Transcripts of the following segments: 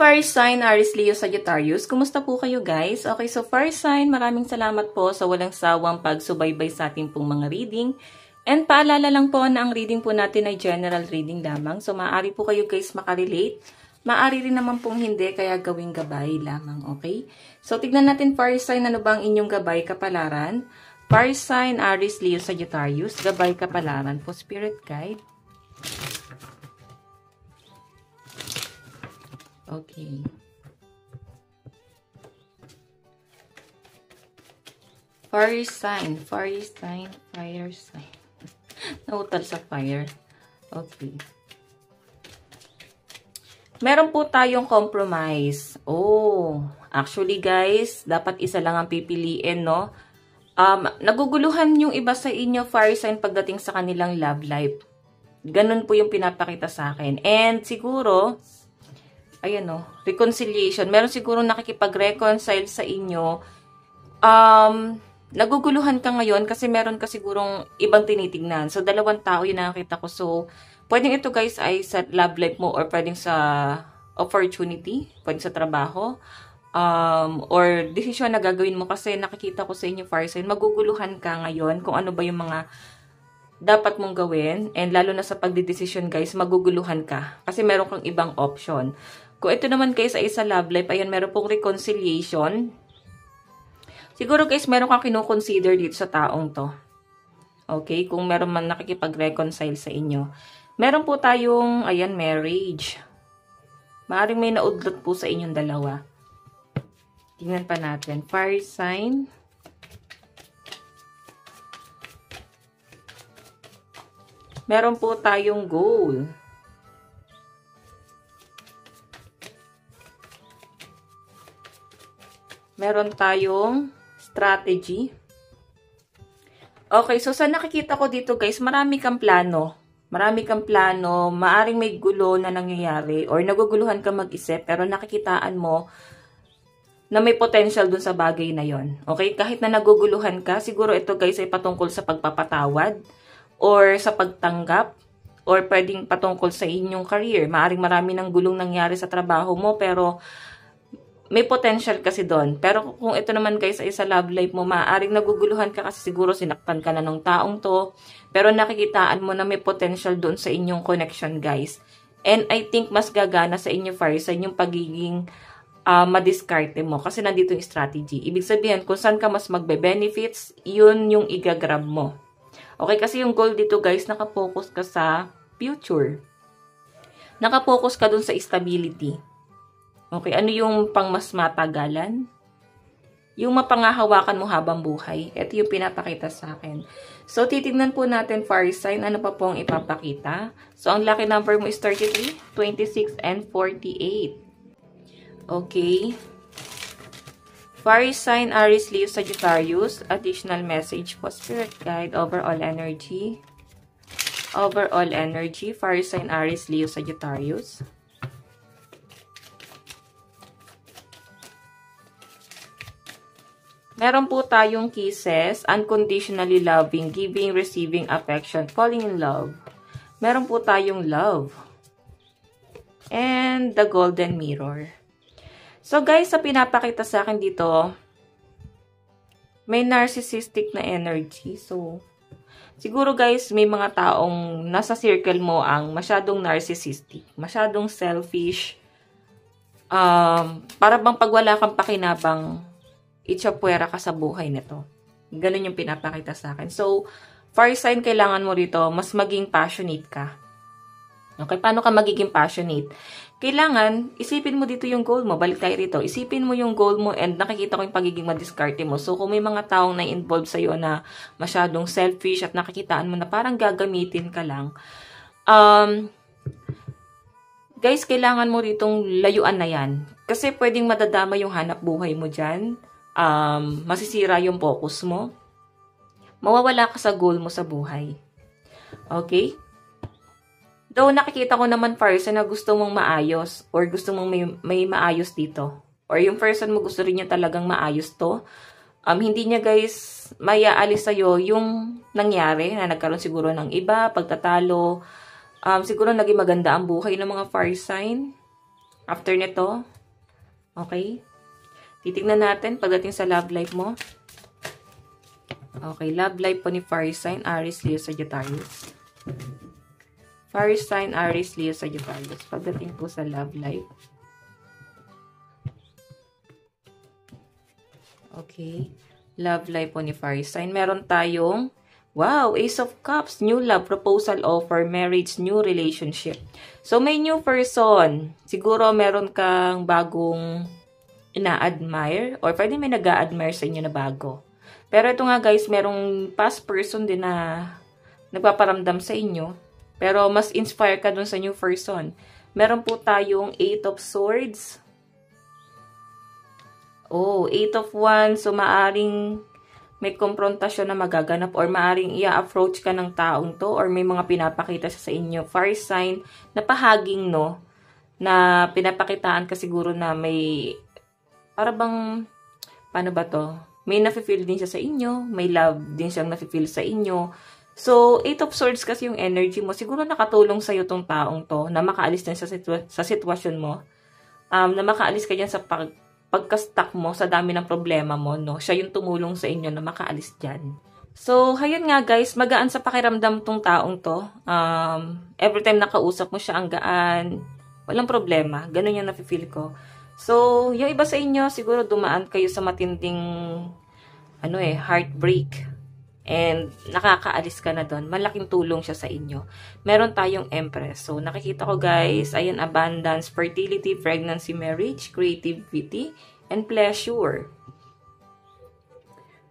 fire sign, Aries, Leo, Sagittarius. Kumusta po kayo guys? Okay, so fire sign, maraming salamat po sa walang sawang pagsubaybay sa ating pong mga reading. And paalala lang po na ang reading po natin ay general reading lamang. So maaari po kayo guys makarelate. Maaari rin naman pong hindi, kaya gawing gabay lamang, okay? So tignan natin fire sign, ano bang inyong gabay kapalaran? Fire sign, Aries, Leo, Sagittarius. Gabay kapalaran po, spirit guide. Okay. Fire sign. Nautal sa fire. Okay. Meron po tayong compromise. Oh, actually guys, dapat isa lang ang pipiliin, no? Naguguluhan yung iba sa inyo, fire sign, pagdating sa kanilang love life. Ganun po yung pinapakita sa akin. And siguro, ayan o, reconciliation. Meron siguro nakikipag-reconcile sa inyo. Naguguluhan ka ngayon kasi meron ka sigurong ibang tinitignan. So, dalawang tao yung nakakita ko. So, pwedeng ito guys ay sa love life mo or pwedeng sa opportunity, pwedeng sa trabaho, or decision na gagawin mo kasi nakikita ko sa inyo, fire sign, maguguluhan ka ngayon kung ano ba yung mga dapat mong gawin. And lalo na sa pagdidesisyon guys, maguguluhan ka kasi meron kang ibang option. Kung ito naman guys ay sa love life, ayan, meron pong reconciliation. Siguro guys, meron kang kinukonsider dito sa taong to. Okay? Kung meron man nakikipag-reconcile sa inyo. Meron po tayong, ayan, marriage. Maaaring may naudlot po sa inyong dalawa. Tingnan pa natin. Fire sign. Meron po tayong goal. Meron tayong strategy. Okay, so sa nakikita ko dito guys, marami kang plano. Marami kang plano, maaring may gulo na nangyayari or naguguluhan ka mag-isip pero nakikitaan mo na may potential dun sa bagay na yon. Okay, kahit na naguguluhan ka, siguro ito guys ay patungkol sa pagpapatawad or sa pagtanggap or pwedeng patungkol sa inyong career. Maaring marami ng gulong nangyari sa trabaho mo pero may potential kasi doon. Pero kung ito naman guys ay sa love life mo, maaaring naguguluhan ka kasi siguro sinaktan ka na ng taong to. Pero nakikitaan mo na may potential doon sa inyong connection guys. And I think mas gagana sa inyo fire sign yung pagiging madiskarte mo. Kasi nandito yung strategy. Ibig sabihin kung saan ka mas magbe-benefits, yun yung igagrab mo. Okay, kasi yung goal dito guys, nakapokus ka sa future. Nakapokus ka doon sa stability. Okay, ano yung pang mas matagalan? Yung mapangahawakan mo habang buhay. Ito yung pinapakita sa akin. So, titignan po natin fire sign. Ano pa pong ipapakita? So, ang lucky number mo is 33, 26, and 48. Okay. Fire sign, Aries, Leo, Sagittarius. Additional message po, spirit guide, overall energy. Overall energy. Fire sign, Aries, Leo, Sagittarius. Meron po tayong kisses, unconditionally loving, giving, receiving affection, falling in love. Meron po tayong love. And the golden mirror. So guys, sa pinapakita sa akin dito, may narcissistic na energy. So, siguro guys, may mga taong nasa circle mo ang masyadong narcissistic, masyadong selfish. Para bang pag wala kang pakinabang, itsapuwera ka sa buhay nito. Ganun yung pinapakita sa akin. So, fire sign, kailangan mo rito, mas maging passionate ka. Okay, paano ka magiging passionate? Kailangan, isipin mo dito yung goal mo. Balik tayo rito. Isipin mo yung goal mo and nakikita ko yung pagiging madiskarte mo. So, kung may mga taong na-involve sa'yo na masyadong selfish at nakikitaan mo na parang gagamitin ka lang, guys, kailangan mo ritong layuan na yan. Kasi pwedeng madadama yung hanap buhay mo dyan. Masisira yung focus mo. Mawawala ka sa goal mo sa buhay. Okay? Though nakikita ko naman person na gusto mong maayos or gusto mong may maayos dito. Or yung person mo gusto rin niya talagang maayos to. Hindi niya guys mayaalis sa'yo yung nangyari na nagkaroon siguro ng iba, pagtatalo. Siguro naging maganda ang buhay ng mga fire sign after nito. Okay? Titignan natin pagdating sa love life mo. Okay, love life po ni Fire sign, Aries, Leo, Sagittarius. Fire sign, Aries, Leo, Sagittarius. Pagdating po sa love life. Okay. Love life po ni Fire sign. Meron tayong, wow, Ace of Cups, new love, proposal, offer, marriage, new relationship. So, may new person. Siguro meron kang bagong ina-admire or pwede may nag-a-admire sa inyo na bago. Pero ito nga guys, merong past person din na nagpaparamdam sa inyo. Pero mas inspire ka dun sa new person. Meron po tayong 8 of Swords. Oh, 8 of Wands. So, maaring may konfrontasyon na magaganap or maaring i-approach ka ng taong to or may mga pinapakita siya sa inyo. Fire sign na pahaging, no? Na pinapakitaan ka siguro na may, para bang, paano ba to? May nafe-feel din siya sa inyo. May love din siyang nafe-feel sa inyo. So, 8 of Swords kasi yung energy mo. Siguro nakatulong sa'yo tong taong to na makaalis din sa sitwasyon mo. Na makaalis ka dyan sa pagka-stuck mo sa dami ng problema mo, no? Siya yung tumulong sa inyo na makaalis dyan. So, hayun nga guys, magaan sa pakiramdam tong taong to. Every time nakausap mo siya, ang gaan. Walang problema. Ganun yung nafe-feel ko. So, yung iba sa inyo, siguro dumaan kayo sa matinding, heartbreak. And nakakaalis ka na doon. Malaking tulong siya sa inyo. Meron tayong Empress. So, nakikita ko guys, ayan, abundance, fertility, pregnancy, marriage, creativity, and pleasure.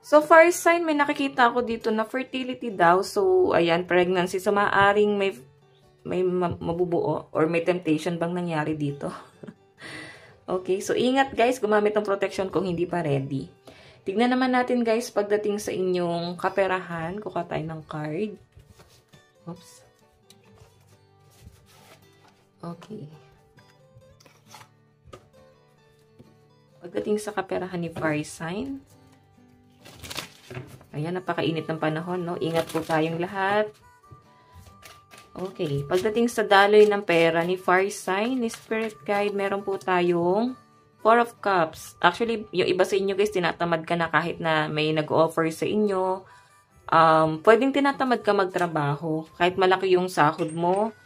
So, fire sign, may nakikita ako dito na fertility daw. So, ayan, pregnancy. So, maaaring may mabubuo or may temptation bang nangyari dito. Okay, so ingat guys, gumamit ng protection kung hindi pa ready. Tignan naman natin guys, pagdating sa inyong kaperahan, kuha tayo ng card. Oops. Okay. Pagdating sa kaperahan ni Fire sign. Ayan, napakainit ng panahon, no? Ingat po tayong lahat. Okay. Pagdating sa daloy ng pera ni Fire sign, ni Spirit Guide, meron po tayong 4 of Cups. Actually, yung iba sa inyo guys, tinatamad ka na kahit na may nag-offer sa inyo. Pwedeng tinatamad ka magtrabaho. Kahit malaki yung sahod mo.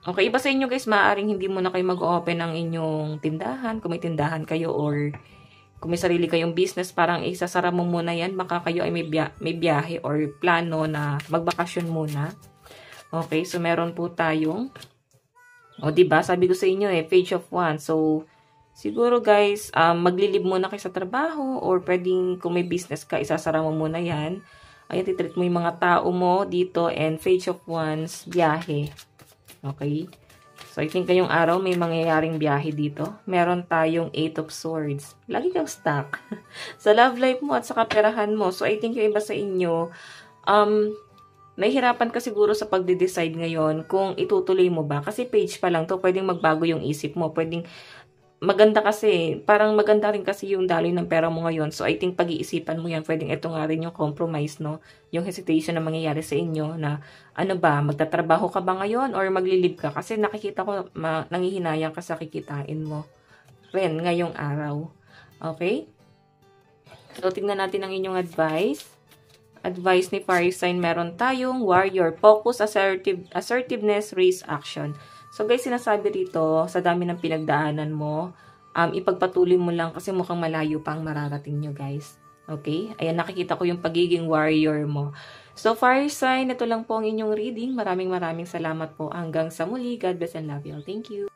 Okay, iba sa inyo guys, maaaring hindi mo na kayo mag-open ng inyong tindahan. Kung may tindahan kayo or kung may sarili kayong business, parang isasara mo muna yan. Baka kayo ay may biyahe or plano na magbakasyon muna. Okay, so meron po tayong, diba, sabi ko sa inyo Page of Wands. So, siguro guys, maglilib muna kayo sa trabaho or pwedeng kung may business ka, isasara mo muna yan. Ayan, titreat mo yung mga tao mo dito and Page of Wands, biyahe. Okay? So, I think ngayong araw may mangyayaring biyahe dito. Meron tayong 8 of Swords. Lagi kang stuck sa love life mo at sa kaperahan mo. So, I think yung iba sa inyo, nahihirapan ka siguro sa pagde-decide ngayon kung itutuloy mo ba. Kasi page pa lang to, pwedeng magbago yung isip mo. Pwedeng maganda kasi, parang maganda rin kasi yung daloy ng pera mo ngayon. So, I think pag-iisipan mo yan, pwedeng ito nga rin yung compromise, no? Yung hesitation na mangyayari sa inyo na, ano ba, magtatrabaho ka ba ngayon or maglilib ka? Kasi nakikita ko, nangihinayang ka sa kikitain mo rin ngayong araw. Okay? So, tingnan natin ang inyong advice. Advice ni Fire sign, meron tayong warrior, focus, assertiveness, raise action. So guys, sinasabi dito, sa dami ng pinagdaanan mo, ipagpatuloy mo lang kasi mukhang malayo pang mararating nyo guys. Okay? Ayan, nakikita ko yung pagiging warrior mo. So Fire sign, ito lang po ang inyong reading. Maraming salamat po. Hanggang sa muli. God bless and love you all. Thank you.